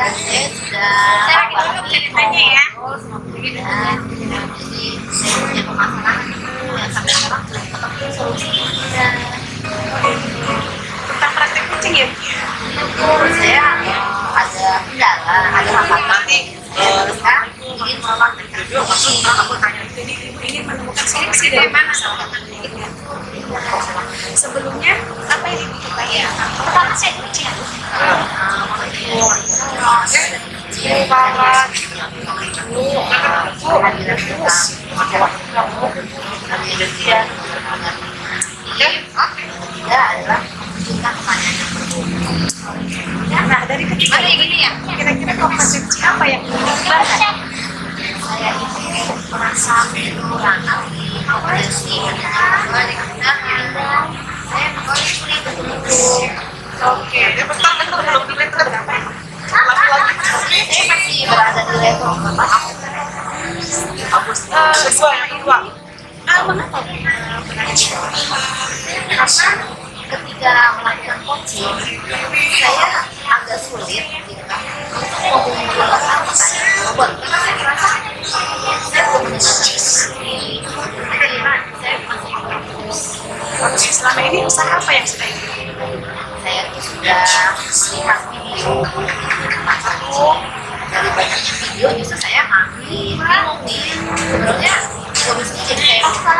saya sudah ceritanya ya. Jadi saya punya permasalahan yang sampai sekarang belum ketemu solusinya. Tentang praktek kucing ya? Saya ada kendala, ada hambatan. Sekarang ingin mempraktekkan kucing. Jadi ibu ingin menemukan solusi dari mana masalah kucingnya? Sebelumnya apa yang ibu ketahui? Pertama saya kucing. Nah, dari ketiga ini ya, kira-kira kompetensi apa yang dibutuhkan? Saya ini merasa kekurangan di kompetensi saya mengalami sulit untuk Oke, bentar belum di level berapa ya? saya masih berada di level berapa? Mengapa berada di bawah? Karena ketika melakukan coaching saya agak sulit gitu kan untuk mengumpulkan pertanyaan buat karena saya merasa saya belum mendengarkan saya masih fokus. Oke, selama ini usaha apa yang sudah ibu? Saya tuh sudah melihat video tentang aku dari banyaknya video justru saya makin bingung nih sebenarnya solusinya jadi kayak apa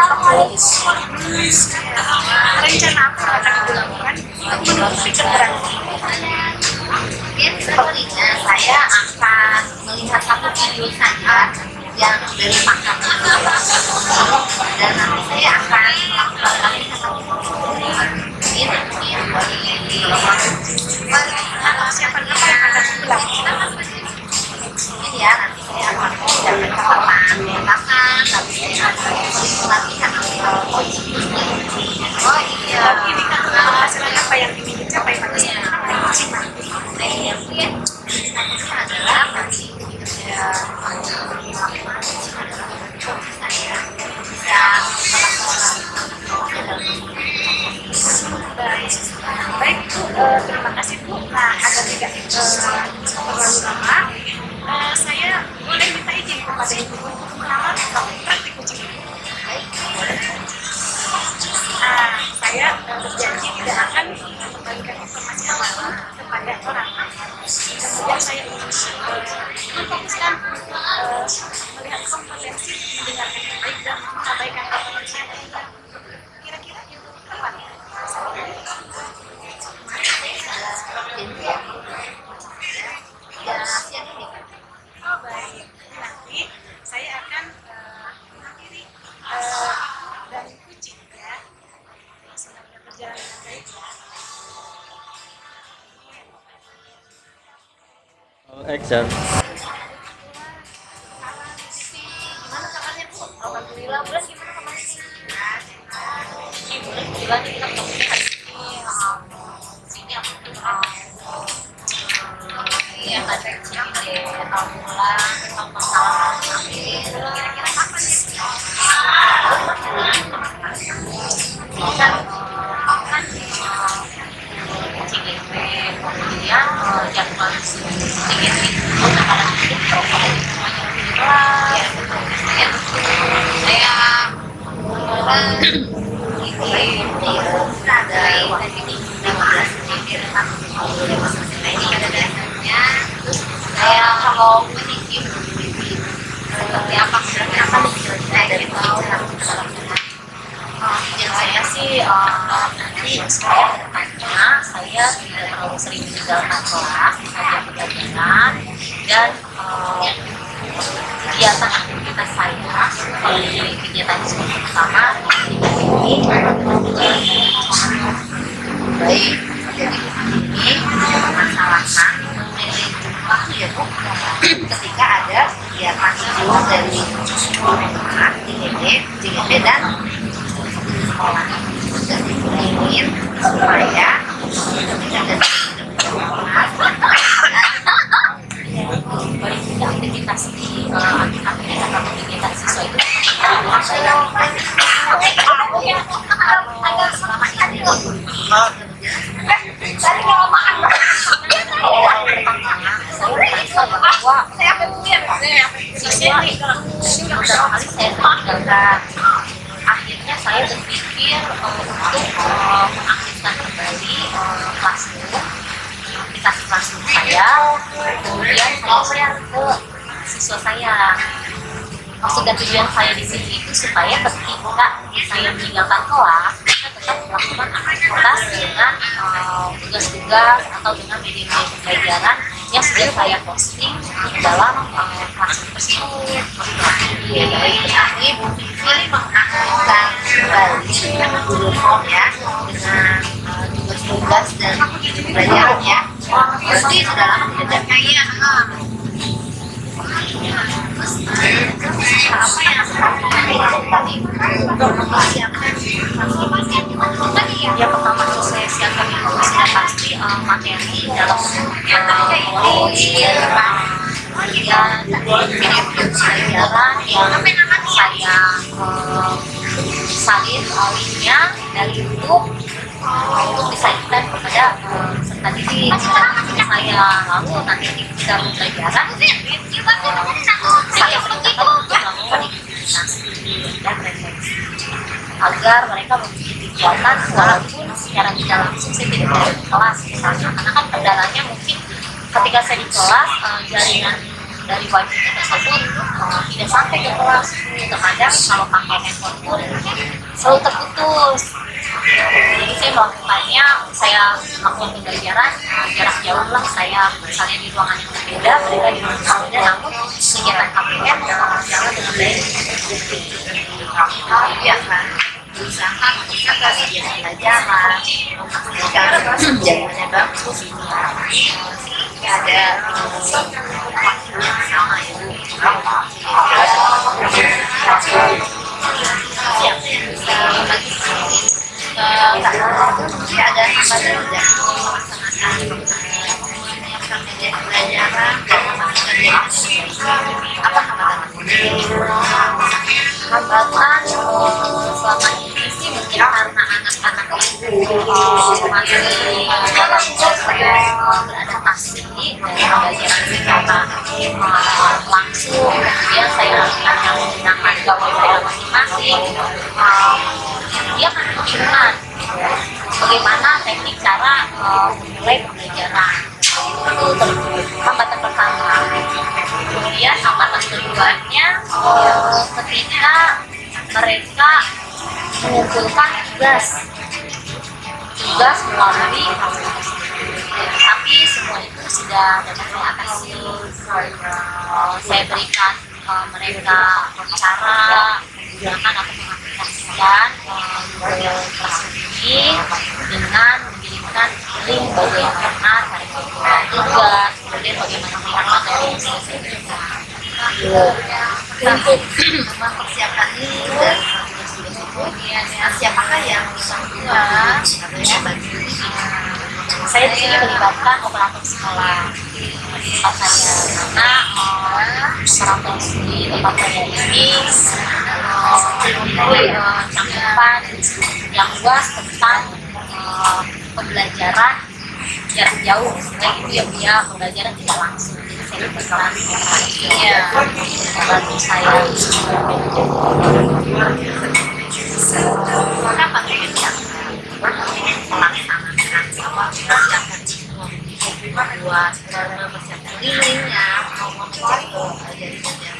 Rencana apa yang akan ibu lakukan untuk menutupi kekurangan? mungkin sepertinya saya akan melihat satu video saja yang dari pakar dan nanti saya akan melakukan Persiapan apa yang akan ibu lakukan? mungkin ya nanti saya akan menjaga catatan bahkan tapi saya akan latihan coaching. Oh iya, Ini kan penghasilan apa yang ingin dicapai pada saat kucing nanti? saya mungkin cita-citanya adalah nanti saya melakukan coaching adalah coaching saya bisa Baik Bu, terima kasih Bu. Nah, agar tidak terlalu lama, saya boleh minta izin kepada ibu untuk mengenal praktik kucing ini. Saya berjanji tidak akan memberikan informasi apapun kepada orang. Kemudian saya ingin memfokuskan melihat kompetensi, mendengarkan yang baik dan mengabaikan kompetensi yang tidak. Kira-kira itu kapan ya? Oh baik, nanti saya akan mengakhiri dari kucing ya. Semoga berjalan dengan baik ya. Action. gimana kabarnya Bu? Alhamdulillah, bulan gimana kabarnya? Bulan bulan kita ketemu hari ini aku tuh iya ada bulan tentang masalah kira-kira kapan ya? Kan kucing ini kemudian jadwal kucing ini sekarang itu saya ada ini 15 ini ada dasarnya terus saya kalau menikip seperti apa sebenarnya akan saya tahu yang saya sih nanti saya bertanya saya tidak terlalu sering meninggalkan kelas saja perjalanan dan kegiatan aktivitas saya di kegiatan sekolah pertama ini baik jadi ini permasalahan mengenai jumlah ya Bu ketika ada kegiatan itu dari anak JGP dan sekolah dan ingin supaya ketika ada aktivitas di aktivitas siswa itu agak selama ini tadi kalau makan kedua itu beberapa kali saya tinggalkan. Akhirnya saya berpikir untuk mengaktifkan kembali Classroom, aplikasi Classroom saya. Kemudian saya share ke siswa saya. Maksud dan tujuan saya di sini itu supaya ketika saya meninggalkan kelas, kita tetap melakukan aktivitas dengan tugas-tugas atau dengan media-media pembelajaran yang sudah saya posting di dalam kelas tersebut. Jadi pilih mengaktifkan kembali Google Form ya dengan tugas-tugas dan pembelajaran ya. Pasti sudah lama tidak ada. Iya. Apa yang tadi mempersiapkan yang pertama yang saya siapkan itu sudah pasti materi dalam kemudian pelajaran yang saya salin linknya dari YouTube untuk disajikan kepada peserta didik saya. Lalu nanti di dalam pembelajaran saya berikan untuk melakukan investasi dan refleksi agar mereka memiliki kegiatan walaupun secara tidak langsung saya tidak berada di kelas misalnya, karena kan kendalanya mungkin ketika saya di kelas jaringan dari wifi tersebut tidak sampai ke kelas. Terkadang kalau pakai handphone pun selalu terputus. Jadi saya melakukannya, saya melakukan pembelajaran jarak jauh lah, saya misalnya di ruangan yang berbeda, mereka di ruangan yang berbeda, namun kegiatan KPM berjalan dengan baik. ya kan? Usaha kita kasih pelajaran, memastikan jaringannya bagus. Ada waktu yang sama ya. Siapa yang bisa bagi jadi ada tambahan tidak melaksanakan menyiapkan media pelajaran dan memastikan jaringan apa Hambatan selama ini sih mungkin karena anak-anak itu masih dalam proses beradaptasi dari pembelajaran secara langsung. Kemudian saya lakukan yang menggunakan gawai saya masing-masing. Dia kan kebingungan bagaimana teknik cara memulai pembelajaran. Itu hambatan pertama. Kemudian hambatan keduanya ketika mereka mengumpulkan tugas melalui tapi semua itu sudah dapat saya atasi. Saya berikan mereka cara menggunakan atau mengaplikasikan Google Classroom ini dengan mengirimkan link bagaimana cara mengumpulkan tugas, kemudian bagaimana melihat materi yang sudah saya berikan. Untuk mempersiapkan ini dan siapakah yang membuat katanya bagi saya di sini melibatkan operator sekolah tempat saya, karena operator di tempat saya ini memiliki cakupan yang luas tentang pembelajaran jarak jauh, sehingga itu yang dia pembelajaran tidak langsung. Jadi saya berperan membantu saya. maka pakai yang melaksanakan mempersiapkan buat mempersiapkan linknya mau mengecek jaringannya.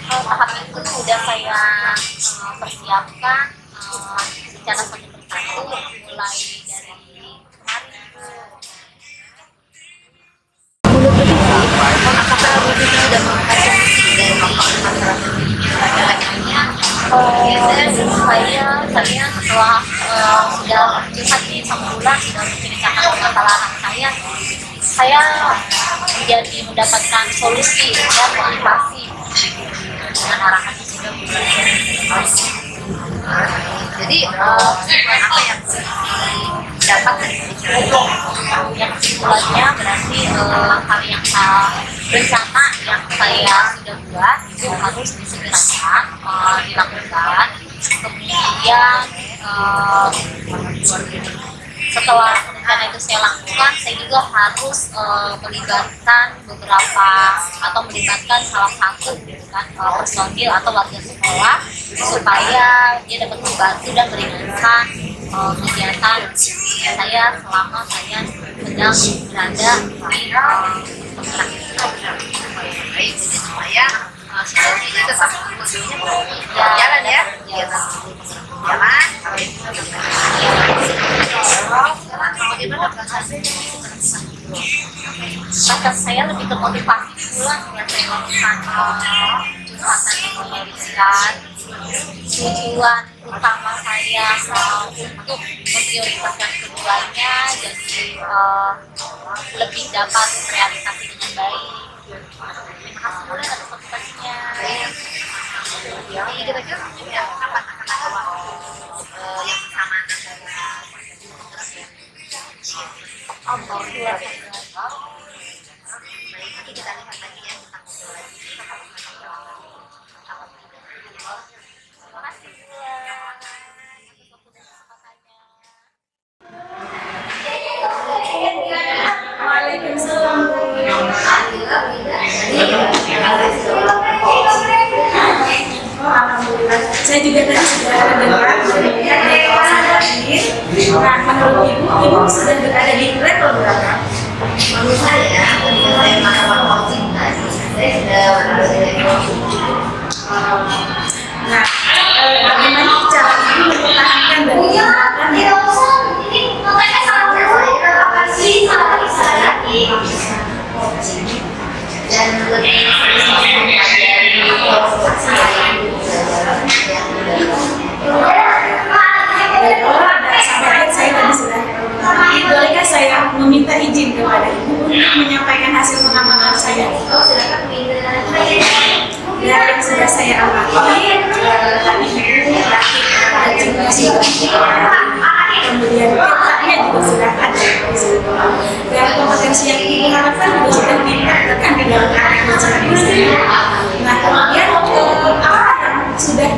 Tahap itu sudah saya persiapkan secara satu persatu mulai dari kemarin. Apakah Bu sudah mengkonsumsi dari masalah pembelajarannya? Saya setelah sudah curhat di 1 bulan sudah menceritakan masalah anak saya menjadi mendapatkan solusi dan motivasi dengan arahan yang sudah Jadi apa yang dapat dari yang kesimpulannya berarti hal yang rencana yang saya sudah buat itu harus disegerakan dilakukan. Kemudian setelah rencana itu saya lakukan, saya juga harus melibatkan beberapa atau melibatkan salah satu gitu kan, personil atau warga sekolah supaya dia dapat membantu dan meringankan kegiatan saya selama saya sedang berada di Baik, jadi supaya situasinya tetap jalan ya. Jalan. Bagaimana proses Bakat saya lebih termotivasi pula setelah saya lakukan curhatan kepolisian. Tujuan utama saya untuk memprioritaskan keduanya, jadi lebih dapat terrealisasi dengan baik. Terima kasih boleh atas motivasinya. Jadi kira-kira ya, kapan akan ada waktu yang bersamaan antara Allah ya. baik, nanti kita lihat lagi ya tentang ngobrol lagi. Terima kasih atas waktu dan kesempatannya. Waalaikumsalam. Alhamdulillah, saya juga tadi sudah mendengar melihat dari kawasan Gambir. Nah, menurut ibu sudah berada di level berapa? Menurut saya, ketika saya melakukan coaching tadi, saya sudah berada di level 7. Nah, bagaimana cara ibu mempertahankan dan meningkatkannya? Dan lebih mempelajari Sampai akhir saya tadi sudah. Bolehkah saya meminta izin kepada ibu untuk menyampaikan hasil pengamatan saya? Dan yang sudah saya amati, tadi ibu praktik kemudian ketaknya juga sudah ada di situ. Dan kompetensi yang ibu harapkan juga sudah dipraktekkan di dalam praktek coaching ini. Nah, kemudian apa yang sudah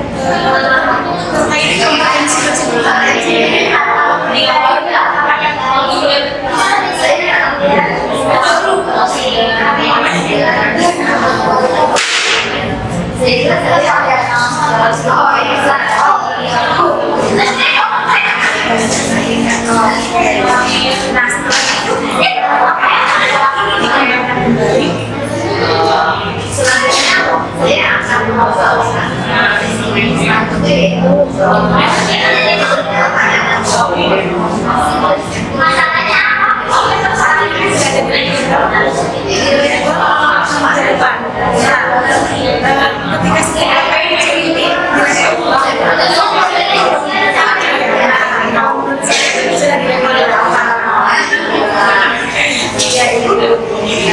terkait kompetensi tersebut? Nah, setelah itu dikembangkan kembali. selanjutnya saya akan membawakan Ketika sudah ini sudah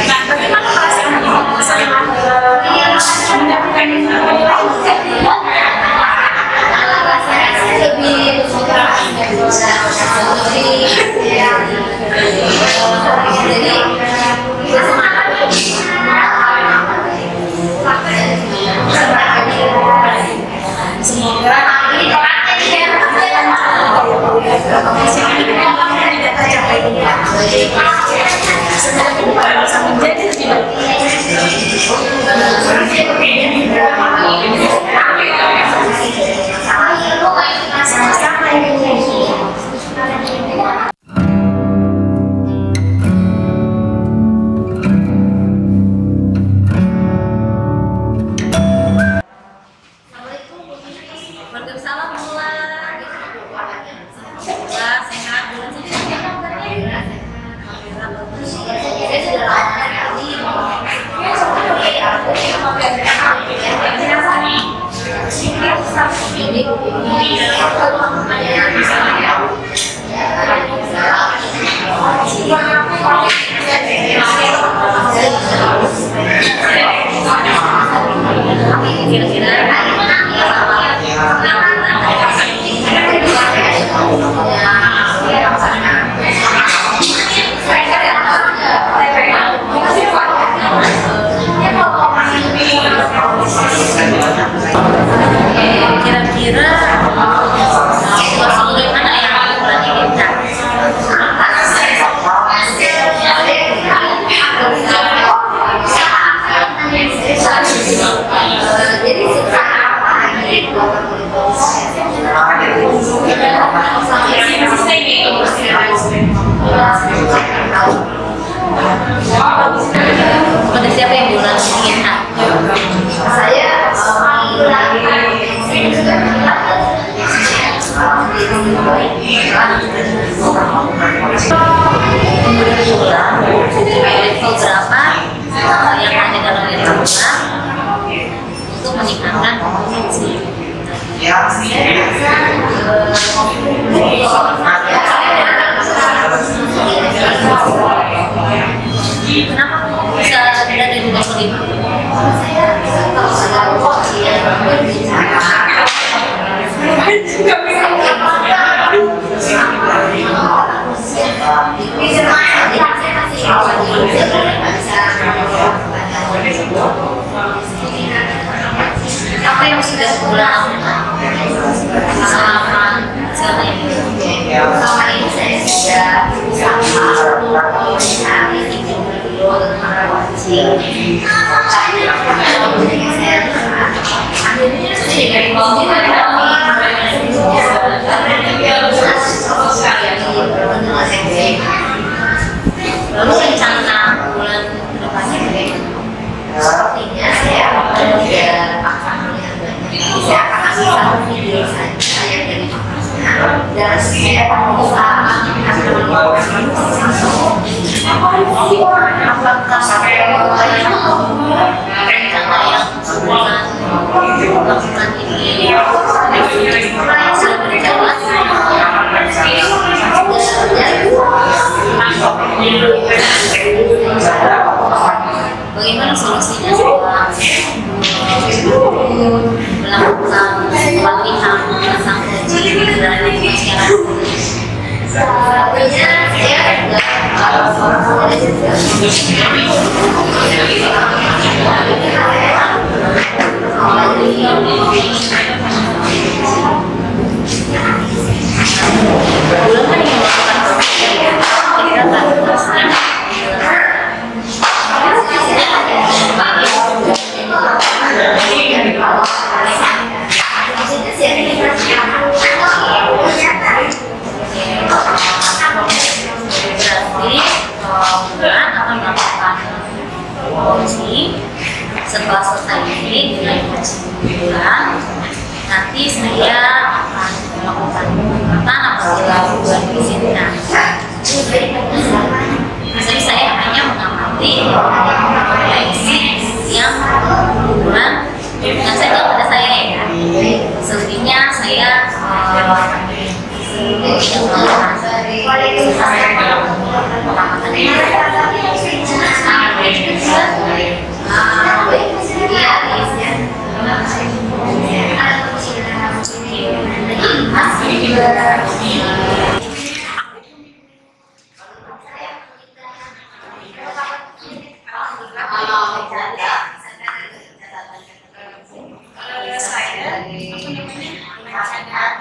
nah, bagaimana perasaan ibu setelah mendapatkan penilaian? Kepada siapa yang bulan inginkan? Saya level berapa yang ada dalam level bulan untuk meningkatkan kompetensi. Kenapa bisa berada di level 5? saya kalau ada coach yang berbicara Apa yang sudah bulan lakukan selama selama ini? selama ini saya sudah mencari video tentang coaching, tapi saya akhirnya saya Lalu rencana bulan kedepannya bagaimana? sepertinya saya akan melihat banyak. Saya akan ambil satu video saja yang dari judulnya dan saya akan berusaha apakah Rencana yang bulan ini sudah berjalan? Bagaimana solusinya setelah melakukan pelatihan tentang coaching dan masyarakat? sepertinya Bulan kan yang melakukan coaching, kita kan harusnya berarti bulan akan melakukan coaching. Setelah selesai ini dengan coaching bulan, nanti saya akan melakukan pengobatan apabila bulan diizinkan. Jadi saya hanya mengamati koleksi yang bulan dengan saja kepada saya ya. Selebihnya saya tidak melakukan pengamatan ini.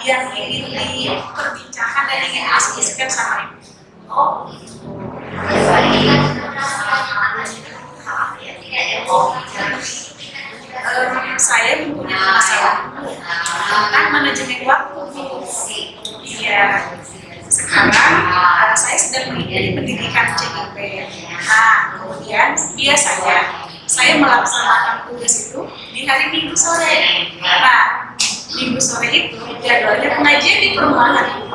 yang ingin diperbincangkan dan ingin diskusikan sama ibu. Saya mempunyai masalah tentang manajemen waktu. Iya. Sekarang saya sedang mengikuti pendidikan CIP. Nah, kemudian biasanya saya melaksanakan tugas itu di hari Minggu sore. Nah, Minggu sore itu jadwalnya pengajian di perumahan.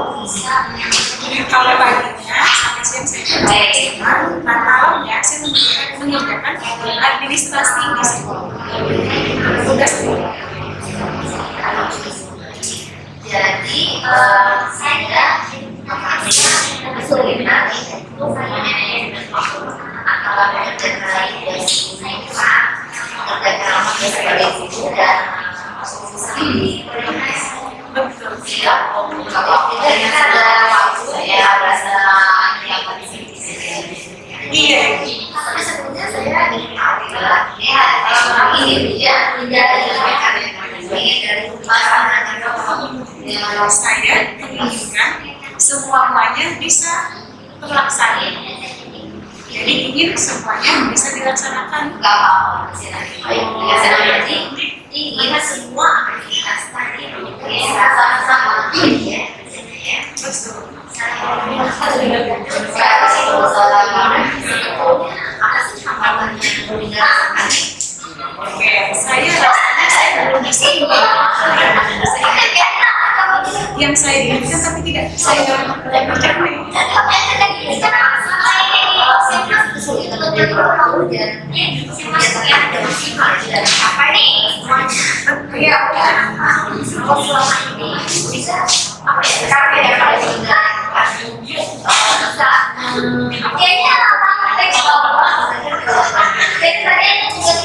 Jadi kalau paginya sampai siang saya kerja, nah malamnya saya mengerjakan administrasi di sekolah. Tugas itu. jadi saya kesulitan untuk manajemen waktu antara mengerjakan sebagai guru dan sendiri. Betul. Kalau tidak ada waktu saya merasa Iya. tapi sebetulnya saya ini dia tidak dari Saya menginginkan semuanya bisa terlaksana. Jadi ingin semuanya bisa dilaksanakan. nggak apa-apa jadi ingin semua aktivitas tadi bisa sama-sama ya. Betul. Saya sebetulnya Oke, saya rasanya saya belum bisa yang saya inginkan tapi tidak saya capai.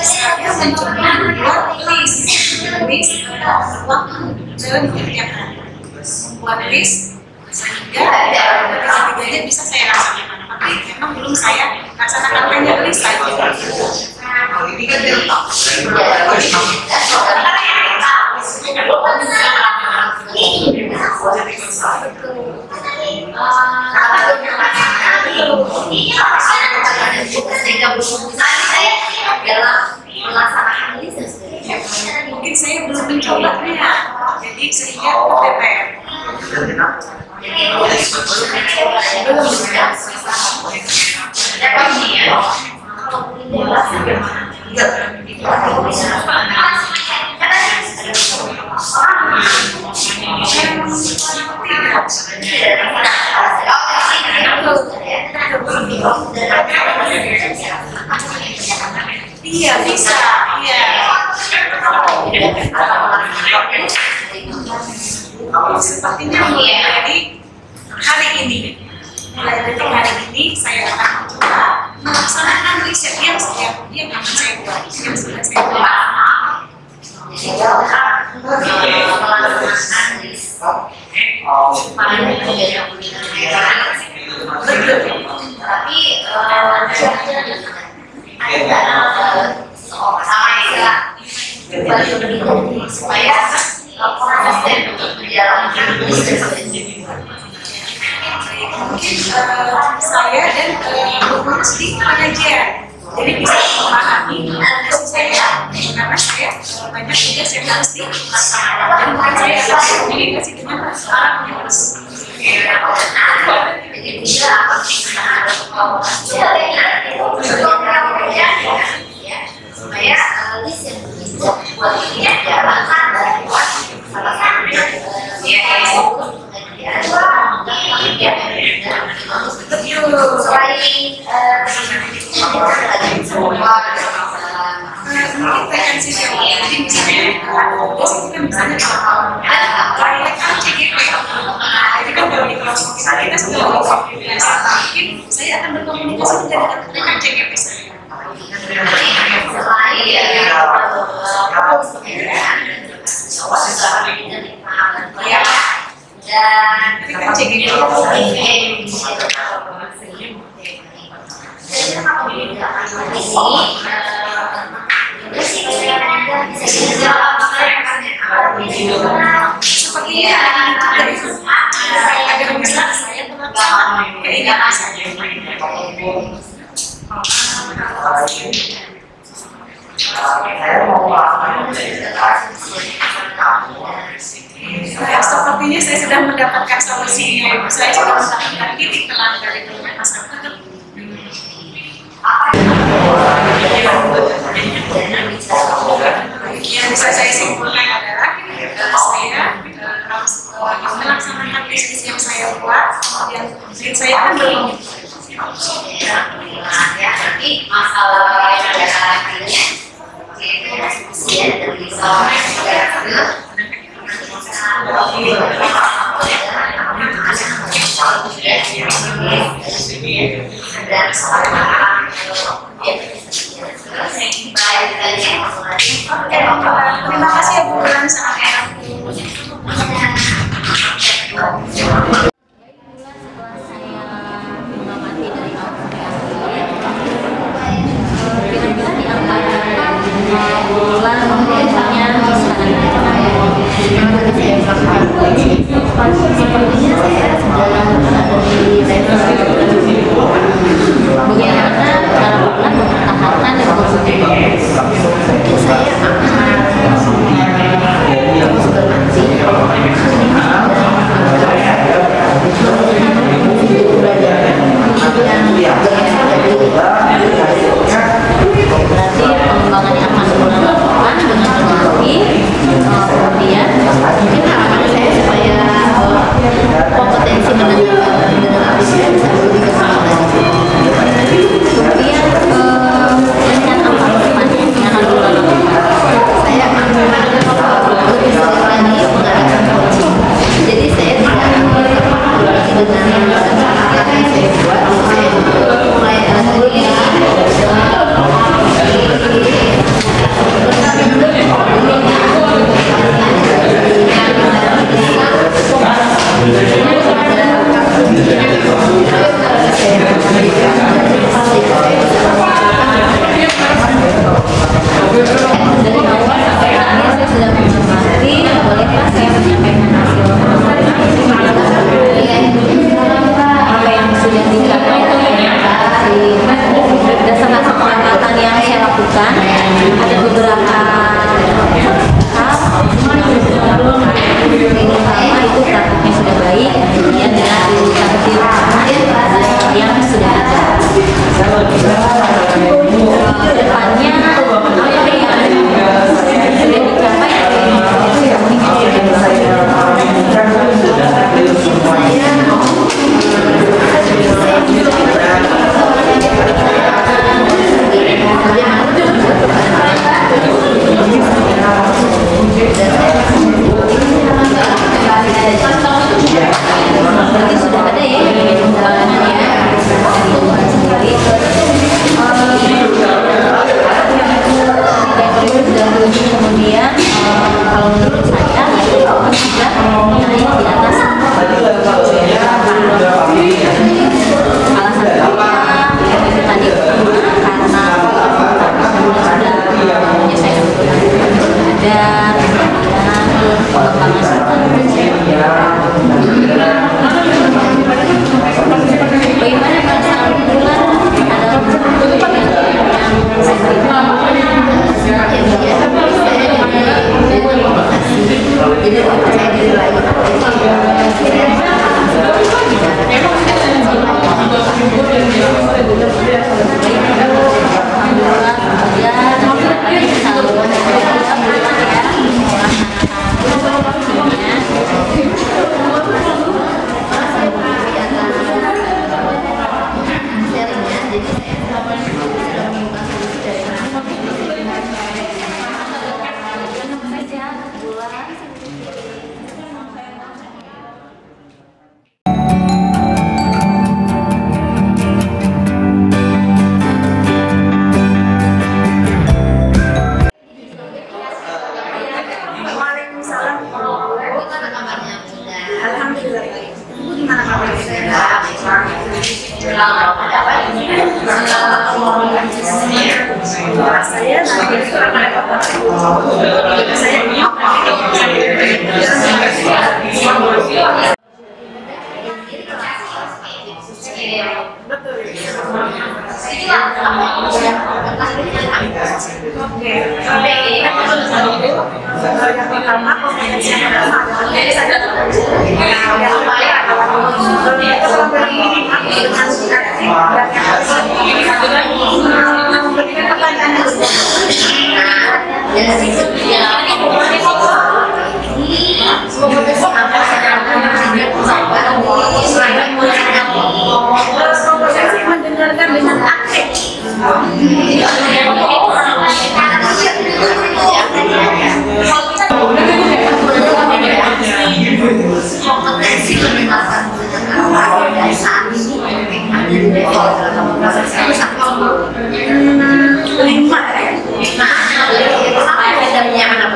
Saya mencoba membuat list waktu dalam setiap hari, membuat list sehingga ketiga-tiganya bisa saya laksanakan. Tapi memang belum saya laksanakan hanya list saja. Mungkin saya belum mencobanya, jadi sehingga keteter. Iya bisa, iya. Sepertinya mulai dari hari ini saya akan mencoba melaksanakan riset yang akan saya buat, yang sudah saya buat. Tapi supaya konsisten untuk menjalankan bisnis. Mungkin saya dan mengurus di pengajian, jadi bisa memahami kondisi saya karena saya banyak tugas yang harus dilaksanakan dan mungkin saya akan komunikasi dengan para pengurus. Supaya list yang buat dijalankan dan buat salah satu mungkin referensi yang jadi misalnya misalnya kayak CGP, jadi kan kalau di kelompok kita sudah berkomunikasi, mungkin saya akan berkomunikasi dengan rekan CGP saya. Dan rekan CGP sepertinya agar bisa saya terlaksana keinginan saya. Sepertinya saya sudah mendapatkan solusinya. Saya sudah mendapatkan titik terang dari masyarakat. Yang bisa saya simpulkan adalah saya harus melaksanakan bisnis yang saya buat, yang mungkin saya akan berkomunikasi. Tapi masalah terima kasih ya Bu Bulan, sangat bagaimana cara bulan mempertahankan lakukan. Ada beberapa hal pertama itu praktiknya sudah baik, kemudian dengan takdir yang sudah ada. Depannya apa yang sudah dicapai berarti sudah ada ya pengembangannya sendiri. Kemudian kalau menurut saya sudah naik di atas alasan tadi karena sudah menyelesaikan ada bagaimana perasaan bulan adalah jadi percaya diri lagi. mendengarkan dengan aktif. Kompetensi mendengarkan saat ini ada di level 5 sampai bedanya mana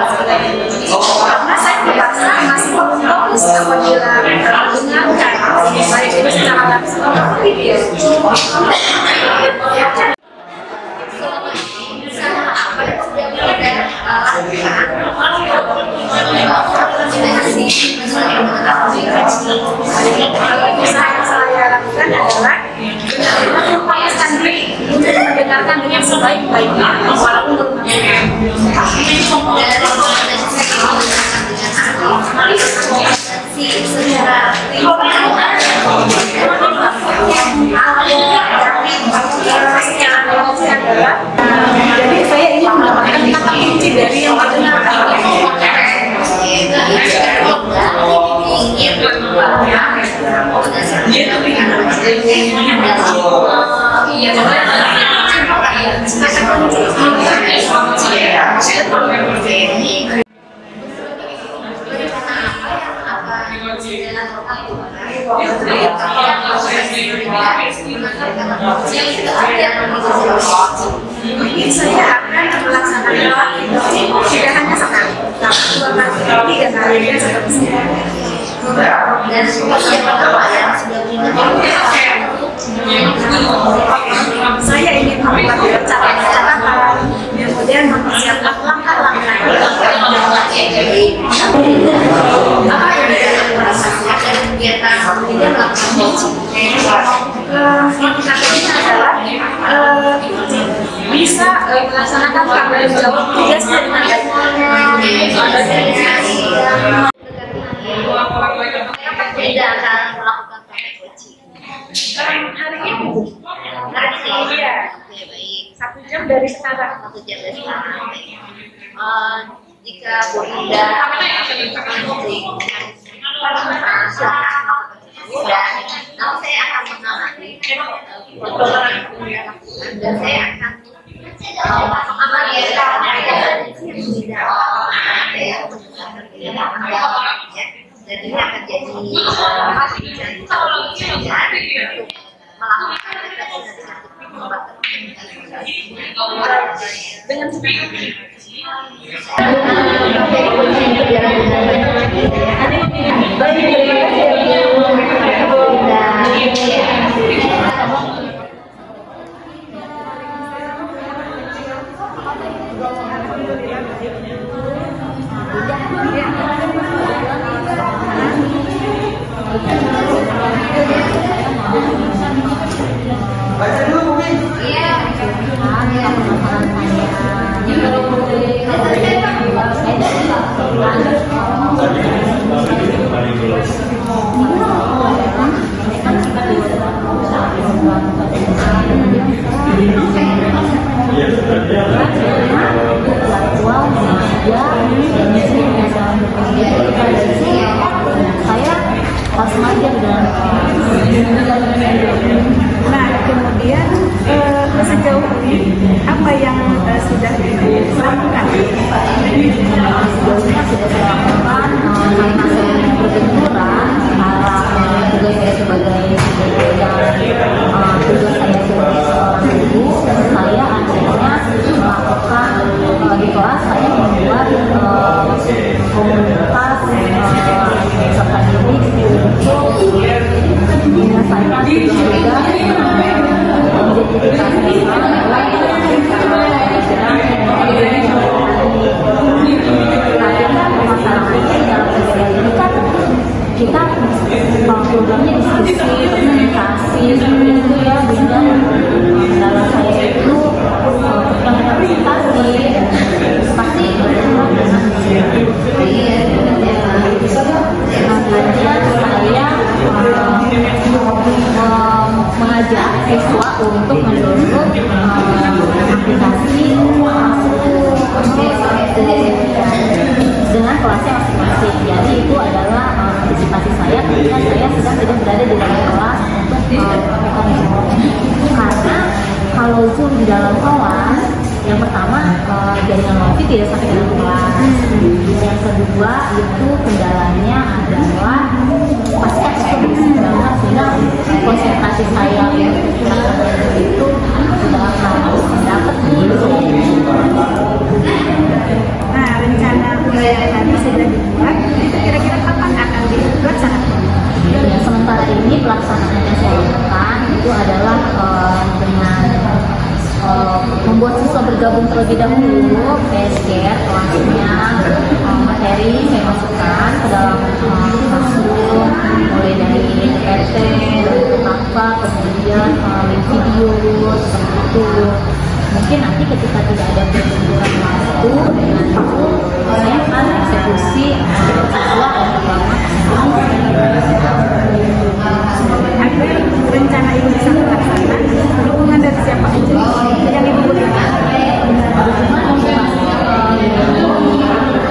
Karena saya merasa masih fokus apabila mendengarkan baik itu secara langsung atau video. apa yang sudah kita Usaha yang saya lakukan adalah melepaskan diri untuk mendengarkan dengan sebaik-baiknya walaupun jadi saya ingin mendapatkan kata kunci dari yang mungkin saya akan melaksanakan tidak hanya sekali, tapi 2 kali, 3 kali dan seterusnya. dan siapa yang sudah Saya ingin membuat catatan, kemudian mempersiapkan langkah-langkah. Indikatornya adalah bisa bisa melaksanakan tanggung jawab tugasnya dengan baik. Tidak akan melakukan praktek coaching. Hari ini, Iya. iya, Oke, baik. 1 jam dari sekarang. 1 jam dari sekarang. Jika Bu Indah dan nanti saya akan mengamati dan saya akan mengamati dan ini akan jadi melakukan Dengan nah, kemudian sejauh ini apa yang sudah dilakukan? Sejauhnya sudah saya lakukan karena saya berbenturan antara tugas saya sebagai tugas saya sebagai seorang guru, saya akhirnya melakukan di kelas saya membuat komunitas peserta didik untuk menyelesaikan tugas-tugas kita programnya diskusi, komunikasi itu ya Bunda. Dalam saya itu komunikasi pasti berhubungan dengan saya mengajak siswa untuk mendownload aplikasi dengan kelasnya masing-masing. Jadi itu adalah antisipasi saya ketika saya sedang tidak berada di dalam kelas karena kalau Zoom di dalam kelas, yang pertama jaringan wifi tidak sampai dalam kelas. Yang kedua itu kendalanya adalah pasti aku bisa banget sehingga konsentrasi saya itu sudah harus mendapat gitu. Nah, rencana yang tadi sudah dibuat, itu kira-kira kapan akan dilaksanakan? Ya, sementara ini pelaksanaan yang saya lakukan itu adalah dengan membuat siswa bergabung terlebih dahulu, share kelasnya, materi saya masukkan ke dalam classroom, mulai dari PT, dari apa, kemudian video seperti itu. Mungkin nanti ketika tidak ada perbenturan waktu dengan itu saya akan eksekusi siswa Agar rencana ini bisa terlaksana, dukungan dari siapa aja yang Ibu butuhkan?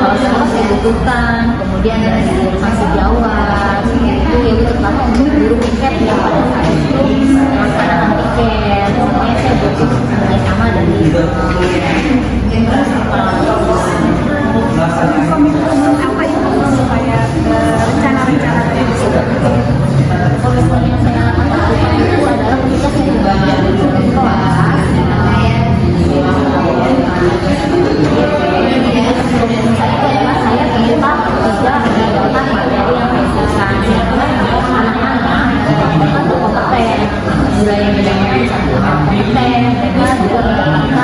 Kalau saya butuhkan, kemudian dari jurusan sejawat itu ya terutama untuk guru tiket yang pada saat itu melaksanakan tiket, semuanya saya butuh kerjasama dari komitmen apa itu supaya rencana-rencana tadi bisa tercapai? komitmen yang saya lakukan itu adalah ketika saya berada di dalam kelas komitmen saya itu adalah saya tetap juga mendapatkan materi yang saya sehingga anak-anak dapat berkompeten mulai yang bidangnya kompeten mereka juga mendapatkan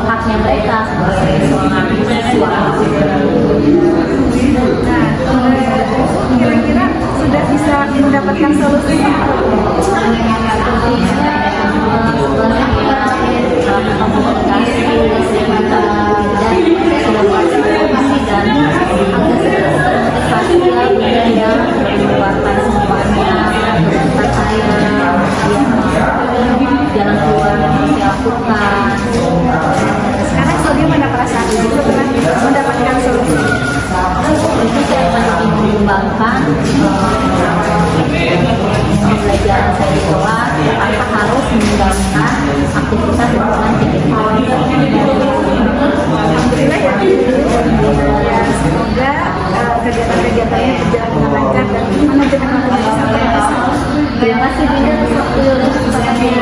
haknya mereka sebagai seorang siswa. Nah, kira-kira sudah bisa mendapatkan solusi? komunikasi dan komunikasi dan agak sedikit termotivasi ya Bunda ya mengeluarkan semuanya tentang saya jalan keluar yang harus saya lakukan. Sekarang Sodi mana perasaan itu setelah mendapatkan solusi? Itu saya masih mengembangkan pembelajaran saya di kelas tanpa harus meninggalkan aktivitas lingkungan sekitar. Alhamdulillah ya. Ya, semoga kegiatan-kegiatannya berjalan dengan lancar dan manajemen waktunya sampai bisa. Terima kasih Bunda atas waktu dan kesempatannya.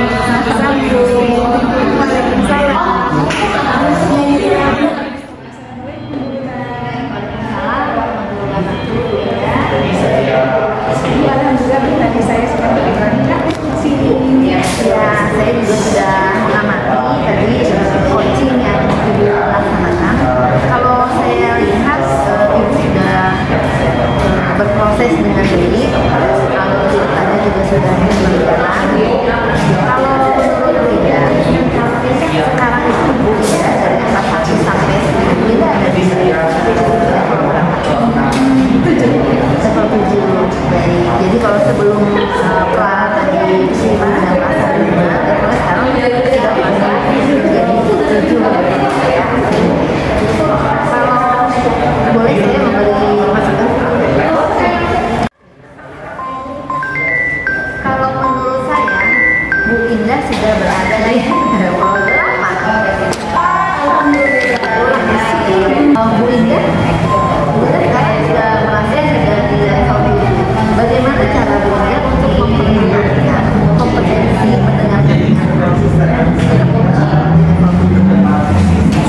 Ya, saya juga sudah mengamati tadi coaching yang dilaksanakan. Kalau saya lihat ibu sudah berproses dengan baik. Kalau ceritanya juga sudah berjalan. Kalau menurut tidak, sekarang itu ibu ya dari kelas 1 sampai 9 tidak ada di level 7 dari. Jadi kalau sebelum pra tadi sekarang jadi 7 ya. Kalau boleh saya memberi masukan. Kalau menurut saya Bu Indah sudah berada di level 8. Bu Indah sekarang sudah merasa sudah di level 7. Bagaimana cara Bu Indah untuk memperlihatkan kompetensi mendengarkan dengan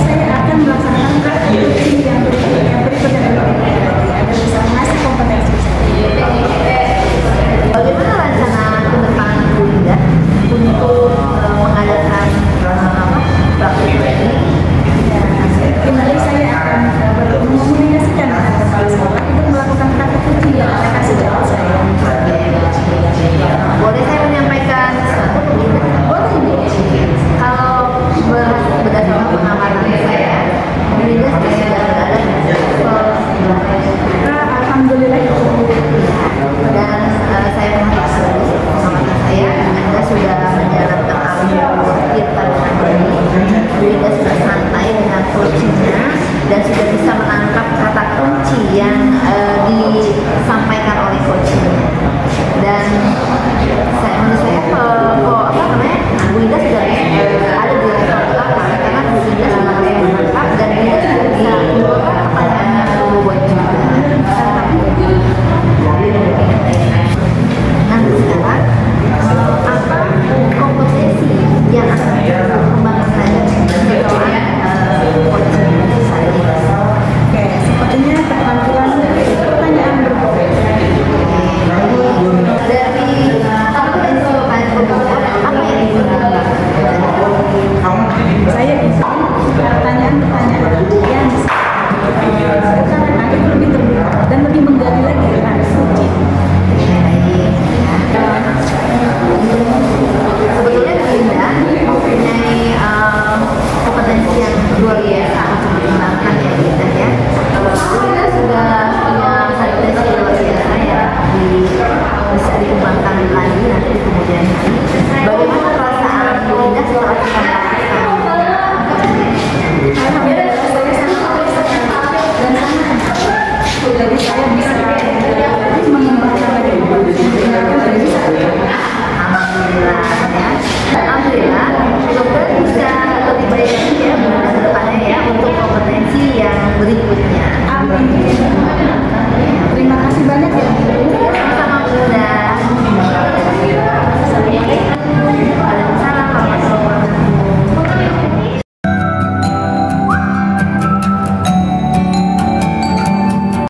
Saya akan melaksanakan coaching yang berikutnya ada bisa mengasih kompetensi. Bagaimana rencana ke depan Bu Indah untuk mengadakan praktik ini? Kembali saya akan mengkomunikasikan dengan kepala sekolah untuk melakukan praktik coaching yang akan kasih dari saya. Boleh saya menyampaikan sesuatu Bu Indah? Boleh. Kalau berdasarkan pengamatan saya, Bu Indah sudah berada di level 9. Alhamdulillah itu. Dan saya mengatakan pengamatan saya, Bu Indah sudah menjalankan alur kita dengan baik. Bu Indah sudah santai dengan coachingnya dan sudah bisa menangkap kata kunci yang disampaikan oleh coachingnya. Dan menurut saya Bu Indah sudah ada di level 8 karena Bu Indah sudah menangkap dan Bu Indah sudah bisa menjawab pertanyaan Bu Boy juga. Nah sekarang apa kompetensi yang akan dikembangkan lagi setelah coaching saya? Oke, sepertinya keterampilan pertanyaan berbobot. Dari kompetensi apa yang dikembangkan? Saya bisa pertanyaan-pertanyaan yang sekarang ada lebih terbuka dan lebih menggali lagi tentang coaching. Sebetulnya Bu Indah mempunyai kompetensi yang luar biasa untuk dikembangkan ya Bu Indah ya. Bu Indah sudah punya kompetensi luar biasa ya bisa dikembangkan lagi nanti di kemudian hari. Bagaimana perasaan Bu Indah setelah dikembangkan? Alhamdulillah saya sangat dan sangat jadi saya bisa mengembangkan lagi Alhamdulillah ya. Alhamdulillah dokter bisa lebih baik lagi ya Bu Indah ke depannya ya untuk kompetensi yang berikutnya. Amin. Terima kasih banyak ya. Sama Bu Indah.